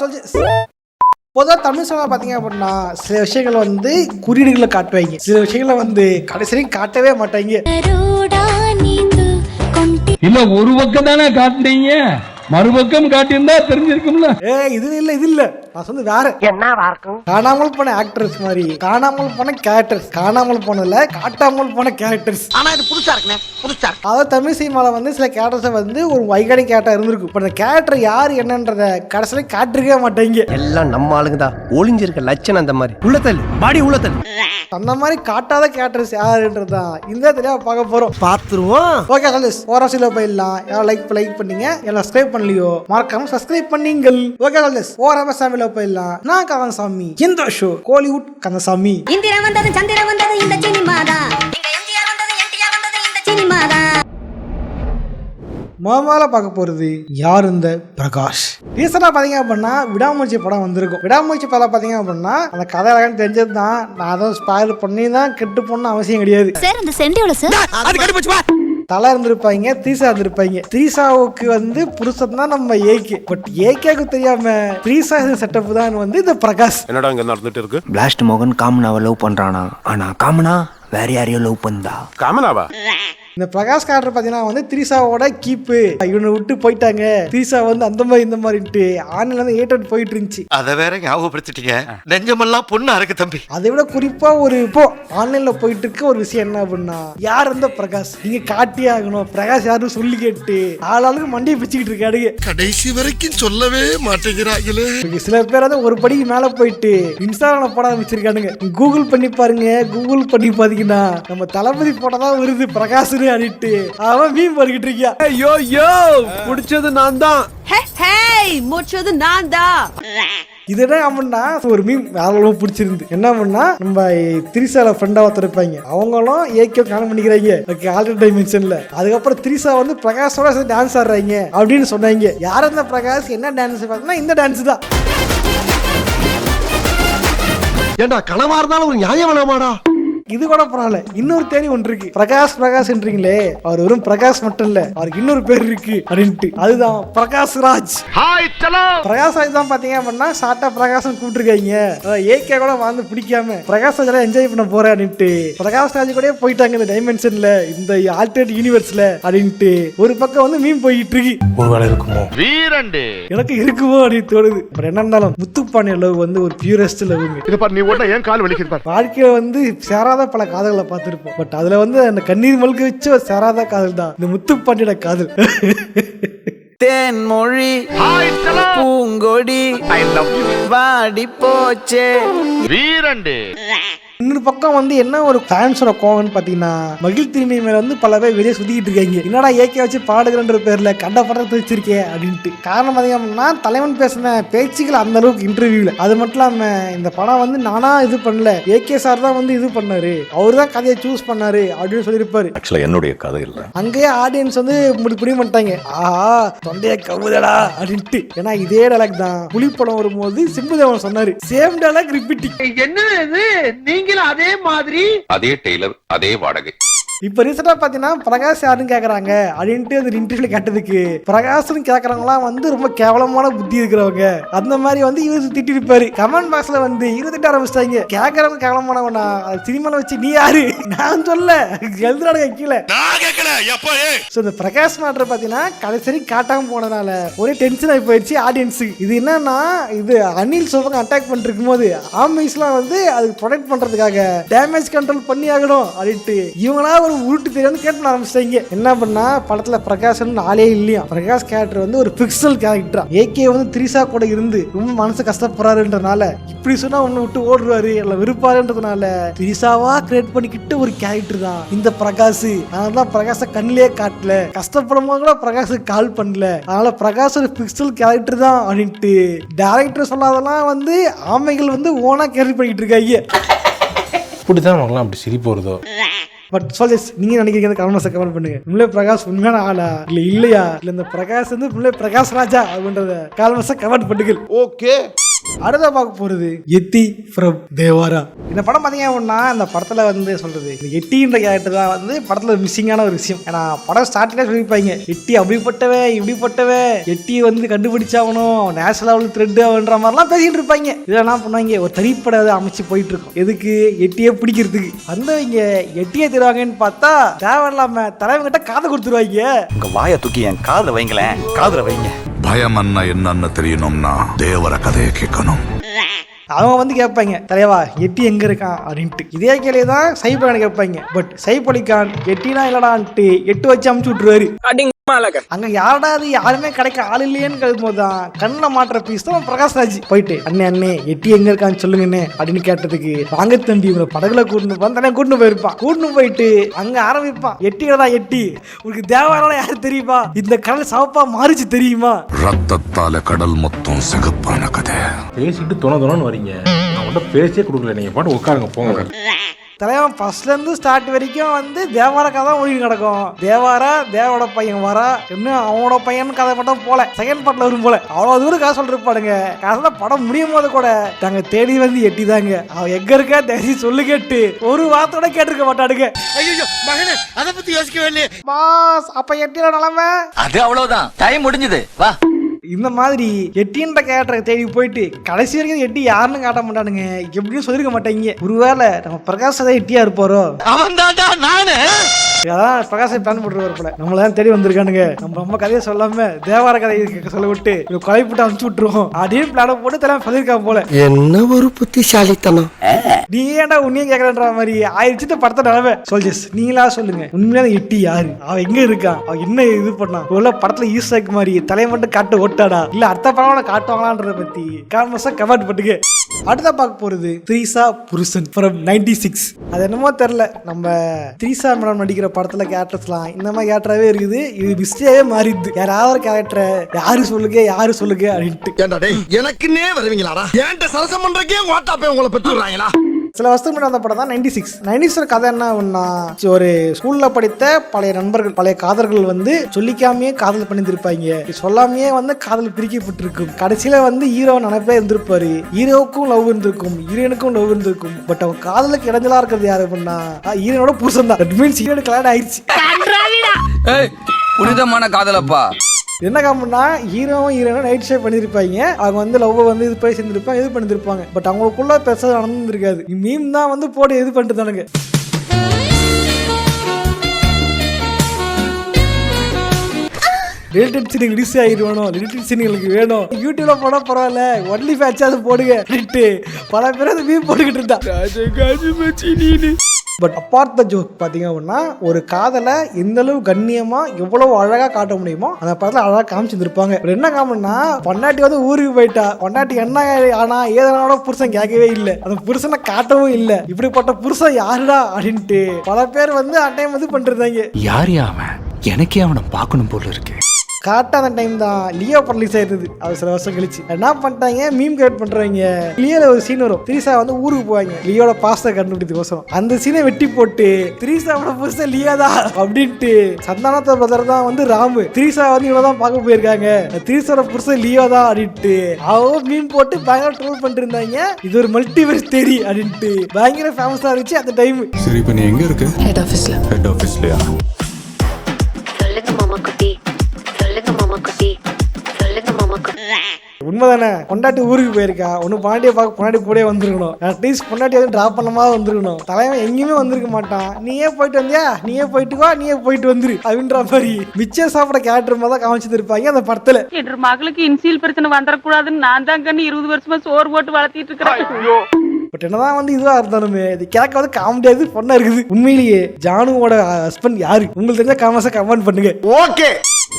சொல்லி பொதுவாக தமிழ் சினிமா பார்த்தீங்க அப்படின்னா சில விஷயங்கள் வந்து குறியீடுகளை காட்டுவாங்க, சில விஷயங்களை வந்து கடைசி காட்டவே மாட்டாங்க. இல்ல ஒரு பக்கம் தானே காட்டுனீங்க, மறுபக்கம் காட்டியிருந்தா தெரிஞ்சிருக்கும்ல. இது இல்ல நான் சொன்னது வேற. என்ன காணாமல் போன ஆக்டர்ஸ் மாதிரி காணாமல் போன கேரக்டர்ஸ், காணாமல் போனதுல காட்டாமல் போன கேரக்டர்ஸ். ஆனா இது புதுசா இருக்குனே, புதுசா. அதாவது தமிழ் சினிமால வந்து சில கேரக்டர்ஸ் வந்து ஒரு வைகானிக் கேரக்டர் இருந்திருக்கும். இப்ப அந்த கேரக்டர் யாரு என்னன்றத கடைசியில காட்டிருக்கவே மாட்டாங்க. எல்லாம் நம்ம ஆளுங்க தான், ஒளிஞ்சிருக்க லட்சணம் அந்த மாதிரி உள்ளத்தல் பாடி உள்ளத்தல். அந்த மாதிரி காட்டாத கேரக்டர்ஸ் யாருன்றதான் இந்த தெளிவா பார்க்க போறோம், பாத்துருவோம். ஓகே சொல்லஸ் ஓரசில போயிடலாம். யாரும் லைக் பண்ணீங்க, எல்லாம் சப்ஸ்கிரைப் பண்ணலையோ மறக்காம சப்ஸ்கிரைப் பண்ணீங்கள். ஓகே சொல்லஸ் ஓரமசாமில போயிடலாம். நான் கந்தசாமி, இந்த ஷோ கோலிவுட் கந்தசாமி. இந்திரா வந்தது சந்திரா வந்தது இந்த சினிமாதா, இங்க எம்ஜிஆர் வந்தது என்டிஆர் வந்தது இந்த சினிமாதா. முதல்ல பார்க்க போறது யார் இந்த பிரகாஷ். ரீசெண்டா பாத்தீங்க அப்படின்னா விடாமுயற்சி படம் வந்திருக்கும். விடாமுயற்சி படம் பாத்தீங்க அப்படின்னா அந்த கதை அழகான்னு தெரிஞ்சது தான். நான் அதை ஸ்பாயில் பண்ணி தான் கெட்டு போன அவசியம் கிடையாது. சார் அந்த சென்ட் எவ்வளவு சார்? அது கடிபச்சுவா. தலை இருந்திருப்பாங்க, த்ரீசா இருந்திருப்பாங்க. த்ரீசாவுக்கு வந்து புருஷன் தான் நம்ம ஏகே. பட் ஏகேக்கு தெரியாம த்ரீசா செட்டப் தான் வந்து இந்த பிரகாஷ். என்னடா இங்க நடந்துட்டு இருக்கு? பிளாஸ்ட் மோகன் காமனாவை லவ் பண்றானா, ஆனா காமனா வேற யாரையோ லவ் பண்ணா. காமனாவா? இந்த பிரகாஷ் கேரக்டர் பார்த்தீங்கன்னா வந்து த்ரீசாவோட கீப்பு இவனை விட்டு போயிட்டாங்க. த்ரீசா வந்து அந்த மாதிரி இந்த மாதிரிட்டு ஆன்லைன்ல வந்து ஏற்று போயிட்டு இருந்துச்சு. அத வேற ஞாபகப்படுத்திட்டீங்க, நெஞ்சமெல்லாம் பொண்ணா இருக்கு தம்பி. அதை விட குறிப்பா ஒரு இப்போ ஆன்லைன்ல போயிட்டு இருக்க ஒரு விஷயம் என்ன அப்படின்னா, யார் அந்த பிரகாஷ் நீங்க காட்டியே ஆகணும். பிரகாஷ் யாரும் சொல்லி கேட்டு ஆளாளுக்கு மண்டியை பிச்சுக்கிட்டு இருக்காடுங்க. கடைசி வரைக்கும் சொல்லவே மாட்டேங்கிறாங்களே. சில பேர் வந்து ஒரு படிக்கு மேல போயிட்டு இன்ஸ்டாகிராம்ல போட ஆரம்பிச்சிருக்கானுங்க. கூகுள் பண்ணி பாருங்க, கூகுள் பண்ணி பாத்தீங்கன்னா நம்ம தளபதி போட்டதான் வருது பிரகாஷ் அடிட்டு அவன் மீம் பண்ணிட்டு இருக்கியா. ஐயோ யோ முடிச்சது நான் தான். முடிச்சது நான் தான். இதுதான் அப்படின்னா ஒரு மீம் யாரும் பிடிச்சிருந்து என்ன பண்ணா, நம்ம திரிசால ஃப்ரெண்டா ஒருத்தருப்பாங்க, அவங்களும் ஏகே காண பண்ணிக்கிறாங்க ஆல்ரெடி டைமென்ஷன்ல. அதுக்கப்புறம் திரிசா வந்து பிரகாஷோட டான்ஸ் ஆடுறாங்க அப்படின்னு சொன்னாங்க. யார் அந்த பிரகாஷ் என்ன டான்ஸ் பார்த்தீங்கன்னா இந்த டான்ஸ் தான். ஏண்டா கனவா இருந்தாலும் ஒரு நியாயம் வேணாமாடா? இது கூட பரவாயில்ல, இன்னொரு தேடி ஒன்று இருக்கு. பிரகாஷ்ன்றீங்களே, அவர் வெறும் பிரகாஷ் மட்டும் இல்ல, அவருக்கு இன்னொரு பேர் இருக்கு அப்படின்ட்டு. அதுதான் பிரகாஷ் ராஜ். பிரகாஷ் ராஜ் தான் பாத்தீங்க அப்படின்னா ஷார்ட்டா பிரகாஷ் கூப்பிட்டுருக்காங்க. ஏகே கூட வந்து பிடிக்காம பிரகாஷ் ராஜ் என்ஜாய் பண்ண போறேன் அப்படின்ட்டு பிரகாஷ் ராஜ் கூட போயிட்டாங்க இந்த டைமென்ஷன்ல, இந்த ஆல்டர்னேட் யூனிவர்ஸ்ல அப்படின்ட்டு ஒரு பக்கம் வந்து மீன் போயிட்டு இருக்கு. ஒருவேளை இருக்குமோ வீரண்டு எனக்கு இருக்குமோ அப்படின்னு தோணுது. அப்புறம் என்ன இருந்தாலும் முத்துப்பாண்டிய லவ் வந்து ஒரு பியூரஸ்ட் லவ். நீ ஓட்ட ஏன் கால் வலிக்குது? வாழ்க்கையில வந்து சேராத பல காதல்களை பார்த்திருப்போம். பட் அதுல வந்து அந்த கண்ணீர் மல்க வச்சு சேராத காதல் தான் இந்த முத்துப்பாண்டியோட காதல். தேன்மொழி பூங்கொடி வாடி போச்சே வீரண்டு. இன்னொரு பக்கம் வந்து என்ன ஒரு ஃபேன்ஸோட கோவம்னு பாத்தீங்கன்னா, மகிழ் திருமணி மேல வந்து பல பேர் வெளியே சுத்திக்கிட்டு இருக்காங்க. என்னடா ஏகே வச்சு பாடுகிறன்ற பேர்ல கண்ட படத்தை வச்சிருக்கேன் அப்படின்ட்டு. காரணம் பாத்தீங்கன்னா தலைவன் பேசின பேச்சுக்கள் அந்த அளவுக்கு இன்டர்வியூல. அது மட்டும் இல்லாம இந்த படம் வந்து நானா இது பண்ணல, ஏகே சார் தான் வந்து இது பண்ணாரு, அவரு தான் கதையை சூஸ் பண்ணாரு அப்படின்னு சொல்லியிருப்பாரு. ஆக்சுவலா என்னுடைய கதை இல்ல. அங்கேயே ஆடியன்ஸ் வந்து புரிய மாட்டாங்க, ஆஹா தொண்டைய கவுதடா அப்படின்ட்டு. ஏன்னா இதே டைலாக் தான் புலிப்படம் வரும்போது சிம்புதேவன் சொன்னாரு. Same dialogue repeating. என்ன இது நீங்களும் அதே மாதிரி அதே டெய்லர் அதே வாடகை. இப்ப ரீசெண்டா பாத்தீங்கன்னா பிரகாஷ் யாருன்னு கேக்குறாங்க அப்படின்ட்டு அந்த இன்டர்வியூல கேட்டதுக்கு பிரகாஷ்னு கேக்குறவங்களாம் வந்து ரொம்ப கேவலமான புத்தி இருக்கிறவங்க அந்த மாதிரி வந்து இவரு திட்டி இருப்பாரு. கமெண்ட் பாக்ஸ்ல வந்து 28 ஆரம்பிச்சிட்டாங்க. கேக்குறவங்க கேவலமானவனா சினிமால வச்சு நீ யாரு நான் சொல்ல எழுதுறாங்க கீழே. இந்த பிரகாஷ் மேட்டர் பாத்தீங்கன்னா கடைசி காட்டாம போனதுனால ஒரே டென்ஷன் ஆகி போயிடுச்சு ஆடியன்ஸு. இது என்னன்னா, இது அனில் சோபங்க அட்டாக் பண்ணிட்டு இருக்கும் போது ஆர்மிஸ்லாம் வந்து அதுக்கு ப்ரொடெக்ட் பண்றதுக்காக டேமேஜ் கண்ட்ரோல் பண்ணி ஆகணும் அப்படின்ட்டு இவங்களா ஒரு உருட்டு தெரியாது கேட்டு ஆரம்பிச்சிட்டாங்க. என்ன பண்ணா படத்துல பிரகாஷ் ஆளே இல்லையா. பிரகாஷ் கேரக்டர் வந்து ஒரு பிக்சல் கேரக்டர். ஏகே வந்து த்ரீசா கூட இருந்து ரொம்ப மனசு கஷ்டப்படுறாருன்றனால இப்படி சொன்னா உன்னை விட்டு ஓடுறாரு இல்ல விருப்பாருன்றதுனால த்ரீசாவா கிரியேட் பண்ணிக்கிட்டு ஒரு கேரக்டர் தான் இந்த பிரகாஷ். அதனால பிரகாஷ கண்ணிலே காட்டல, கஷ்டப்படும் போது கூட பிரகாஷ் கால் பண்ணல. அதனால பிரகாஷ் ஒரு பிக்சல் கேரக்டர் தான் அப்படின்ட்டு டைரக்டர் சொல்லாதெல்லாம் வந்து ஆமைகள் வந்து ஓனா கேரி பண்ணிட்டு இருக்காங்க. இப்படிதான் அவங்களாம் அப்படி சிரிப்பு வருதோ. பட் சொல்லிஸ் நீங்க நினைக்கிறீங்க கமெண்ட் பண்ணுங்க. முல்லை பிரகாஷ் உண்மையான ஆளா இல்ல இல்லையா, இல்ல இந்த பிரகாஷ் வந்து முல்லை பிரகாஷ் ராஜா அப்படின்றத கமெண்ட் பண்ணுங்க. ஓகே. அடுத்த பார்க்க போறது எட்டி ஃப்ரம் தேவாரா. இந்த படம் பாத்தீங்க அப்படின்னா இந்த படத்துல வந்து சொல்றது இந்த எட்டின்ற கேரக்டர் தான் வந்து படத்துல மிஸ்ஸிங்கான ஒரு விஷயம். ஏன்னா படம் ஸ்டார்டிங்ல சொல்லியிருப்பாங்க எட்டி அப்படிப்பட்டவே இப்படிப்பட்டவே எட்டி வந்து கண்டுபிடிச்சாகணும் நேஷனல் லெவல் த்ரெட் அவன்ற மாதிரிலாம் பேசிட்டு இருப்பாங்க. இதெல்லாம் பண்ணுவாங்க ஒரு திரைப்பட அமைச்சு போயிட்டு இருக்கும். எதுக்கு எட்டியை பிடிக்கிறதுக்கு வந்தவங்க எட்டியை தருவாங்கன்னு பார்த்தா தேவையில்லாம தலைவங்கிட்ட காதை கொடுத்துருவாங்க. உங்க வாயை தூக்கி என் காதுல வைங்களேன், காதுல வைங்க. பயம் என்னன்னு தெரியணும்னா தேவர கதையை கேட்கணும். அவங்க வந்து கேட்பாங்க தலைவா எட்டி எங்க இருக்கான் அப்படின்ட்டு. இதே கேள்வி தான் சைப் அலிகான் கேட்பாங்க. பட் சைப் அலிகான் எட்டினா இல்லடான்ட்டு 8 வச்சு அமுச்சு விட்டுருவாரு. அங்க யாரடா அது யாருமே கிடைக்க ஆள் இல்லையேன்னு கேட்கும் தான் கண்ணில் மாற்ற பீஸ் தான் பிரகாஷ்ராஜ் போயிட்டு அண்ணே எட்டி எங்க இருக்கான்னு சொல்லுங்கண்ணே அப்படின்னு கேட்டதுக்கு வாங்க தம்பி உங்களை படகுல கூட்டு கூட்டின்னு போயிருப்பான். கூட்டின்னு போயிட்டு அங்க ஆரம்பிப்பான் எட்டிடா எட்டி உங்களுக்கு தேவாரம் யாரு தெரியுமா, இந்த கடல் சவப்பா மாறிச்சு தெரியுமா, ரத்தத்தால கடல் மொத்தம் சிகப்பான கதை. பேசிட்டு தொணன்னு வரீங்க, நான் உங்கள்கிட்ட பேசியே கொடுக்கல, நீங்க பாட்டு உட்காருங்க போங்க. தலைவன் ஃபர்ஸ்ட்ல இருந்து ஸ்டார்ட் வரைக்கும் வந்து தேவார கதை ஓடி கிடக்கும். தேவாரா தேவோட பையன் வரா இன்னும் அவனோட பையன் கதை மட்டும் போல செகண்ட் பார்ட்ல வரும் போல அவ்வளவு தூரம் கதை சொல்லிருப்பாடுங்க. கதை படம் முடியும் போது கூட தாங்க தேடி வந்து எட்டி தாங்க அவன் எங்க இருக்க தேடி சொல்லு கேட்டு ஒரு வார்த்தையோட கேட்டிருக்க மாட்டாடுங்க. ஐயோ மகனே அத பத்தி யோசிக்கவே இல்லையே பாஸ். அப்ப எட்டியோட நிலைமை அது அவ்வளவுதான், டைம் முடிஞ்சது வா. இந்த மாதிரி எட்டின்ற கேரக்டரை தேடி போயிட்டு கடைசி வரைக்கும் எட்டி யாருன்னு காட்ட மாட்டானுங்க. எப்படின்னு சொல்லிருக்க மாட்டாங்க. ஒருவேளை நம்ம பிரகாஷ் தான் எட்டியா இருப்பாரோ, அவன் தான்டா நானு. அதான் பிரகாஷை பிளான் போட்டுருவாரு போல. நம்மளதான் தேடி வந்திருக்கானுங்க, நம்ம அம்மா கதையை சொல்லாம தேவார கதையை சொல்ல விட்டு கொலை போட்டு அனுப்பிச்சு விட்டுருவோம் அப்படின்னு பிளான போட்டு தெல்லாம் சொல்லியிருக்கான் போல. என்ன ஒரு புத்திசாலித்தனம். நீ ஏன்டா உன்னையும் கேட்கறன்ற மாதிரி ஆயிடுச்சு படத்தை நிலவை. சோல்ஜர்ஸ் நீங்களா சொல்லுங்க உண்மையான எட்டி யாரு, அவ எங்க இருக்கான், அவ என்ன இது பண்ணான், உள்ள படத்துல ஈஸ்டர் மாதிரி தலையை மட்டும் காட்டு ஓட்டாடா இல்ல அடுத்த படம் காட்டுவாங்களான்றத பத்தி காரணமா கமெண்ட் பண்ணுங்க. அடுத்த பார்க்க போறது த்ரீசா புருஷன் ஃப்ரம் 96. அது என்னமோ தெரியல நம்ம த்ரீசா மேடம் நடிக்கிற படத்துல கேரக்டர்ஸ்லாம் இந்த மாதிரி கேரக்டராகவே இருக்குது. இது மிஸ்டேவே மாறிடுது. யாராவது கேரக்டரை யாரு சொல்லுங்க அப்படின்ட்டு எனக்குன்னே வருவீங்களாடா ஏன்ட்ட சரசம் பண்றக்கே வாட்டாப்பே உங்களை பெற்றுறாங்களா. சில வருஷத்துக்கு முன்னாடி அந்த படம் தான் 96 கதை என்ன ஒன்னா ஒரு ஸ்கூல்ல படித்த பழைய நண்பர்கள் பழைய காதல்கள் வந்து சொல்லிக்காமையே காதல் பண்ணிருப்பாங்க. சொல்லாமையே வந்து காதல் பிரிக்கப்பட்டிருக்கும். கடைசியில வந்து ஹீரோ நினைப்பே இருந்திருப்பாரு. ஹீரோவுக்கும் லவ் இருந்திருக்கும், ஹீரோனுக்கும் லவ் இருந்திருக்கும். பட் அவன் காதலுக்கு இடைஞ்சலா இருக்கிறது யாரு அப்படின்னா ஹீரோனோட புருஷன் தான். தட் மீன்ஸ் ஹீரோனுக்கு கல்யாணம் ஆயிடுச்சு. புனிதமான காதலப்பா. என்ன காரணம்னா ஹீரோவும் ஹீரோனும் நைட் ஷே பண்ணிருப்பாங்க. அவங்க வந்து லவ் வந்து இது போய் சேர்ந்துருப்பாங்க, இது பண்ணிருப்பாங்க. பட் அவங்களுக்குள்ள பேச நடந்துருக்காது. மீம் தான் வந்து போட்டு இது பண்ணிட்டு தானுங்க. ரிலேட்டட் சீன் ரிலீஸ் ஆகிடுவானோ, ரிலேட்டட் சீன்களுக்கு வேணும் யூடியூப்ல போனா பரவாயில்ல ஒன்லி ஃபேட்சாவது போடுங்க பல பேர் அதை மீம் போட்டுக்கிட்டு இருந்தா. பட் அப்பார்ட் த ஜோக் பார்த்தீங்க அப்படின்னா ஒரு காதலை எந்த அளவு கண்ணியமா எவ்வளவு அழகா காட்ட முடியுமோ அந்த படத்துல அழகா காமிச்சிருப்பாங்க. என்ன காரணம்னா பொண்டாட்டி வந்து ஊருக்கு போயிட்டா, பொண்டாட்டி என்ன ஆனா ஏதனால புருஷன் கேட்கவே இல்லை, அந்த புருஷனை காட்டவும் இல்லை. இப்படிப்பட்ட புருஷன் யாருடா அப்படின்ட்டு பல பேர் வந்து அட்டையம் வந்து பண்றாங்க. யார் அவன், எனக்கே அவனை பார்க்கணும் போல இருக்கு. கரெக்டாக அந்த டைம் தான் லியோ படம் ரிலீஸ் ஆயிருந்தது. அது சில வருஷம் கழிச்சு என்ன பண்ணிட்டாங்க மீம் கிரியேட் பண்றாங்க. லியோல ஒரு சீன் வரும், திரிசா வந்து ஊருக்கு போவாங்க லியோட பாஸ்டை கண்டுபிடிச்சதுக்கோசரம். அந்த சீனை வெட்டி போட்டு திரிசாவோட புருஷன் லியோதா அப்படின்ட்டு சந்தானத்தோட பிரதர் தான் வந்து ராமு, திரிசா வந்து இவதான் பார்க்க போயிருக்காங்க, திரிசாவோட புருஷன் லியோதா அப்படின்ட்டு அவங்க மீம் போட்டு பயங்கர ட்ரோல் பண்ணிட்டு இருந்தாங்க. இது ஒரு மல்டிவர்ஸ் தேரி அப்படின்ட்டு பயங்கர ஃபேமஸா இருந்துச்சு அந்த டைம். சரி இப்ப நீ எங்க இருக்க? ஹெட் ஆஃபீஸ்ல. ஹெட் ஆபீஸ்லயா? சொல்லுங்க மாமா குட்டி, சொல்லுங்க மாமா குட்டி, சொல்லுங்க மாமா குட்டி. உண்மைதானே, பொண்டாட்டி ஊருக்கு போயிருக்கா, ஒன்னு பாண்டிய பார்க்க பொண்டாட்டி கூட வந்துருக்கணும். அட்லீஸ்ட் பொண்டாட்டி வந்து டிராப் பண்ணமா வந்துருக்கணும். தலைவன் எங்கேயுமே வந்திருக்க மாட்டான். நீயே போயிட்டு வந்தியா, நீயே போயிட்டுக்கோ, நீயே போயிட்டு வந்துரு அப்படின்ற மாதிரி மிச்சம் சாப்பிட கேரக்டர் மாதிரி தான் காமிச்சிருப்பாங்க அந்த படத்துல. என்ற மகளுக்கு இன்சியல் பிரச்சனை வந்துடக்கூடாதுன்னு நான் தான் கண்ணு 20 வருஷமா சோறு போட்டு வளர்த்திட்டு இருக்கிறேன். பட் என்னதான் வந்து இதுவா இருந்தாலுமே இது கேட்க வந்து காமெடியாது பொண்ணா இருக்குது. உண்மையிலேயே ஜானுவோட ஹஸ்பண்ட் யாரு உங்களுக்கு தெரிஞ்ச காமெடியா கமெண்ட் பண்ணுங்க. ஓகே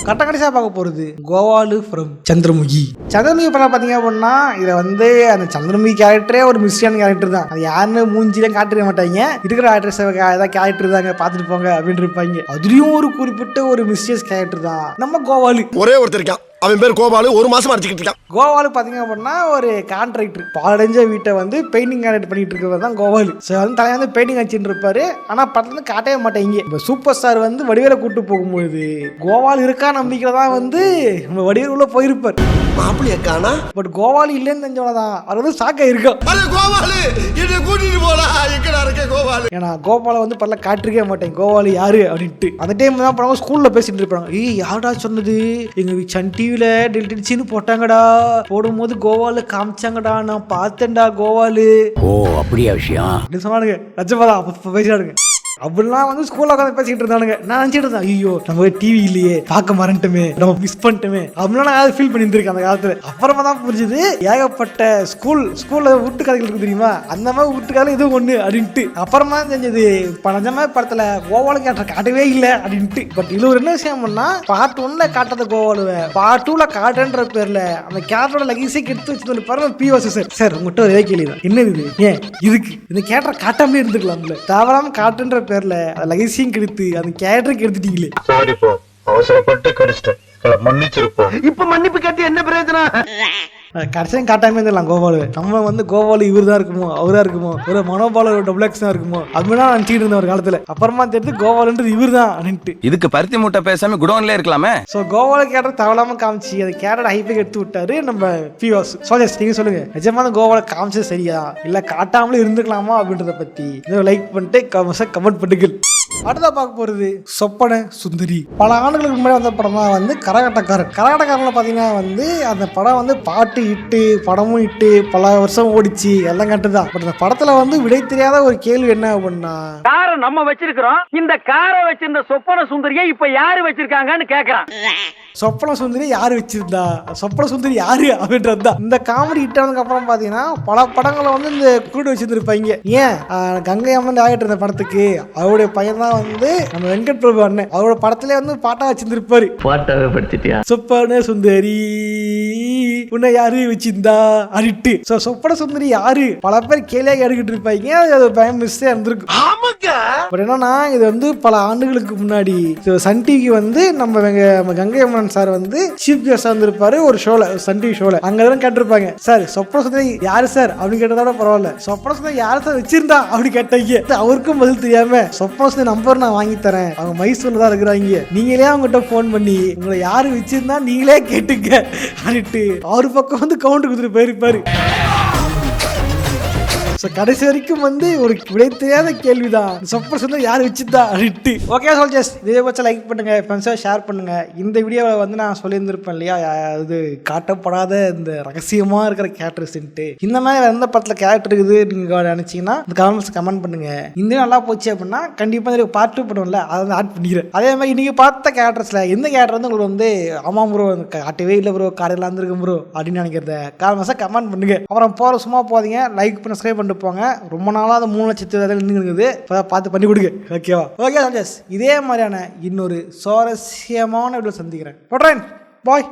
கடைசியா பார்க்க போறது கோவாலு ஃப்ரம் சந்திரமுகி. சந்திரமுகி படம் பாத்தீங்க அப்படின்னா இதுல வந்து அந்த சந்திரமுகி கேரக்டரே ஒரு மிஸ்டியான கேரக்டர் தான். அது யாருன்னு மூஞ்சிலாம் காட்டிருக்க மாட்டாங்க. இருக்கிற ஆக்ட்ரஸ் ஏதாவது கேரக்டர் தாங்க பாத்துட்டு போங்க அப்படின்னு இருப்பாங்க. அதுலயும் ஒரு குறிப்பிட்ட ஒரு மிஸ்டியஸ் கேரக்டர் தான் நம்ம கோவாலு. ஒரே ஒருத்தர் இருக்கான், அவன் பேர் கோபாலு. ஒரு மாசம் அடிச்சுக்கிட்டு இருக்கான். கோவாலு பாத்தீங்க அப்படின்னா ஒரு கான்ட்ராக்டர், பாலடைஞ்ச வீட்டை வந்து பெயிண்டிங் கான்ட்ராக்ட் பண்ணிட்டு இருக்கிறது தான் கோவாலு. வந்து தலையை வந்து பெயிண்டிங் அடிச்சுட்டு இருப்பாரு. ஆனா படத்துல காட்டவே மாட்டேங்க. இப்போ சூப்பர் ஸ்டார் வந்து வடிவேல கூட்டு போகும்போது கோவாலு இருக்கா நம்பிக்கை தான் வந்து நம்ம வடிவேல் உள்ள போயிருப்பார். மாப்பிள்ளைய காணா பட் கோவாலி இல்லைன்னு தெரிஞ்சவனதான் அது வந்து ஷாக் ஆயிருக்கும். கோபாலு என்ன கூட்டிட்டு போடா எங்கடா இருக்க கோபாலு. ஏன்னா கோபாலை வந்து பல்ல காட்டிருக்கே மாட்டேன் கோவாலி யாரு அப்படின்ட்டு. அந்த டைம் தான் படம் ஸ்கூல்ல பேசிட்டு இருப்பாங்க. யாரா சொன்னது எங்க சன் டிவில டெல்டிச்சின்னு போட்டாங்கடா, போடும்போது கோவால காமிச்சாங்கடா, நான் பார்த்தேன்டா கோவாலு. ஓ அப்படியா விஷயம் அப்படின்னு சொன்னானுங்க. லட்சமாதா அப்ப பேசினானுங்க. அப்படிலாம் வந்து ஸ்கூல்ல உட்காந்து பேசிக்கிட்டு இருந்தானுங்க. நான் நினைச்சிட்டு இருந்தேன் ஐயோ நம்ம டிவி இல்லையே பார்க்க மறந்துட்டோமே, நம்ம மிஸ் பண்ணிட்டோமே அப்படிலாம் நான் ஃபீல் பண்ணியிருந்திருக்கேன் அந்த காலத்துல. அப்புறமா தான் புரிஞ்சுது ஏகப்பட்ட ஸ்கூல்ல வீட்டு கதைகள் இருக்கு தெரியுமா, அந்த மாதிரி வீட்டு கதை இதுவும் ஒண்ணு அப்படின்ட்டு. அப்புறமா தெரிஞ்சது நிஜமா படத்துல கோவால கேட்ட காட்டவே இல்லை அப்படின்ட்டு. பட் இது ஒரு என்ன விஷயம் பண்ணா பார்ட் 1ல காட்டாத கோவாலுவை பார்ட் 2ல காட்டுன்ற பேர்ல அந்த கேரக்டரோட லெகசிக்கு எடுத்து வச்சு பாருங்க. பிஓசி சார் உங்ககிட்ட ஒரே கேள்வி தான், என்ன இது ஏன் இதுக்கு இந்த கேரக்டர் காட்டாமலே இருந்துக்கலாம்ல, தேவையில்லாம காட்டுன்ற பேர்ல லெகசியும் கெடுத்து அந்த கேரக்டருக்கு எடுத்துட்டீங்களே. சாரி போ, அவசரப்பட்டு கடிச்சிட்டேன், மன்னிச்சிருப்போம். இப்ப மன்னிப்பு கேட்டு என்ன பிரயோஜனம்? கடைசியும் காட்டாமே இருந்தலாம் கோபாலு. நம்ம வந்து கோபாலு இவர் தான் இருக்குமோ அவரா இருக்குமோ ஒரு மனோபால டபுள்எக்ஸ் தான் இருக்குமோ அப்படின்னா நினைச்சிட்டு இருந்தேன் ஒரு காலத்துல. அப்புறமா தெரிஞ்சு கோபாலுன்றது இவர் தான் அப்படின்ட்டு. இதுக்கு பருத்தி மூட்டை பேசாம குடோன்ல இருக்கலாமே. சோ கோபால கேரக்டர் தவளாம காமிச்சு அந்த கேரக்டர் ஹைப்பை எடுத்து விட்டாரு நம்ம பிவாஸ். சோஜஸ் நீங்க சொல்லுங்க, நிஜமான கோபால காமிச்சது சரியா இல்ல காட்டாமலே இருந்துக்கலாமா அப்படின்றத பத்தி லைக் பண்ணிட்டு கமெண்ட் பண்ணுங்கள். அடுத்தா பார்க்க போறது சொப்பன சுந்தரி. பல ஆண்டுகளுக்கு முன்னாடி வந்த படம் தான் வந்து கரகாட்டக்காரன்ல பாத்தீங்கன்னா வந்து அந்த படம் வந்து பாட்டு இட்டு படமும் இட்டு பல வருஷம் ஓடிச்சு எல்லாம் கட்டுதான். பட் அந்த படத்துல வந்து விடை தெரியாத ஒரு கேள்வி என்ன அப்படின்னா, காரை நம்ம வச்சிருக்கிறோம், இந்த காரை வச்சிருந்த சொப்பன சுந்தரியை இப்ப யாரு வச்சிருக்காங்கன்னு கேக்குறான். சொப்பன சுந்தரி யாரு வச்சிருந்தா, சொப்பன சுந்தரி யாரு அப்படின்றதுதான். இந்த காமெடி ஹிட் ஆனதுக்கு அப்புறம் பாத்தீங்கன்னா பல படங்களை வந்து இந்த கூட்டு வச்சிருந்திருப்பாங்க. ஏன் கங்கை அம்மன் ஆகிட்டு இருந்த படத்துக்கு அவருடைய பையன் தான் வந்து நம்ம வெங்கட் பிரபு அண்ணன், அவரோட படத்திலே வந்து பாட்டா வச்சிருந்திருப்பாரு. பாட்டாவே படுத்திட்டியா சொப்பன சுந்தரி உன்னை யாரு வச்சிருந்தா அடிட்டு. சொப்பன சுந்தரி யாரு பல பேர் கேள்வியாக எடுக்கிட்டு இருப்பாங்க. அது பயம் மிஸ்ஸே இருந்திருக்கு. பட் என்னன்னா இது வந்து பல ஆண்டுகளுக்கு முன்னாடி சன் டிவி வந்து நம்ம கங்கை அம்மன் சார் வந்து சீஃப் கெஸ்டா இருந்திருப்பாரு ஒரு ஷோல, சன் டிவி ஷோல. அங்கதான் கேட்டிருப்பாங்க, சார் சொப்பன சுந்தரி யாரு சார் அப்படின்னு கேட்டதோட பரவாயில்ல, சொப்பன சுந்தரி யாரு சார் வச்சிருந்தா அப்படின்னு கேட்டாங்க. அவருக்கும் பதில் தெரியாம சொப்பன சுந்தரி நம்பர் நான் வாங்கி தரேன், அவங்க மைசூர்ல தான் இருக்கிறாங்க, நீங்களே அவங்ககிட்ட போன் பண்ணி உங்களை யாரு வச்சிருந்தா நீங்களே கேட்டுங்க அப்படின்ட்டு அவரு பக்கம் வந்து கவுண்ட் கொடுத்துட்டு போயிருப்பாரு. கடைசி வரைக்கும் வந்து ஒரு விடை தெரியாத கேள்விதான், சொப்பன சுந்தரி யாரு வச்சுதா அப்படின்ட்டு. ஓகே சோல்ஜர்ஸ், இதே பட்சம் லைக் பண்ணுங்க, ஃப்ரெண்ட்ஸா ஷேர் பண்ணுங்க. இந்த வீடியோவில் வந்து நான் சொல்லியிருந்திருப்பேன் இல்லையா, இது காட்டப்படாத இந்த ரகசியமா இருக்கிற கேரக்டர்ஸ்ன்ட்டு. இந்த மாதிரி எந்த படத்துல கேரக்டர் இருக்குது நீங்க நினைச்சீங்கன்னா இந்த கமெண்ட் பண்ணுங்க. இந்த நல்லா போச்சு அப்படின்னா கண்டிப்பா பார்ட் 2 பண்ணுவோம்ல அதை வந்து ஆட் பண்ணிக்கிறேன். அதே மாதிரி இன்னைக்கு பார்த்த கேரக்டர்ஸ்ல எந்த கேரக்டர் வந்து உங்களுக்கு வந்து ஆமா ப்ரோ காட்டவே இல்லை ப்ரோ காரையெல்லாம் இருந்திருக்கும் ப்ரோ அப்படின்னு நினைக்கிறத கமெண்ட் பண்ணுங்க. அப்புறம் போற சும்மா போதீங்க, லைக் பண்ண சப்ஸ்கிரைப் பண்ணிட்டு போங்க. ரொம்ப நாளாக அது 3 லட்சத்து இருக்குது, பார்த்து பண்ணி கொடுங்க. ஓகேவா? ஓகே சோல்ஜர்ஸ், இதே மாதிரியான இன்னொரு சுவாரஸ்யமான வீடியோ சந்திக்கிறேன். போடுறேன், பாய்.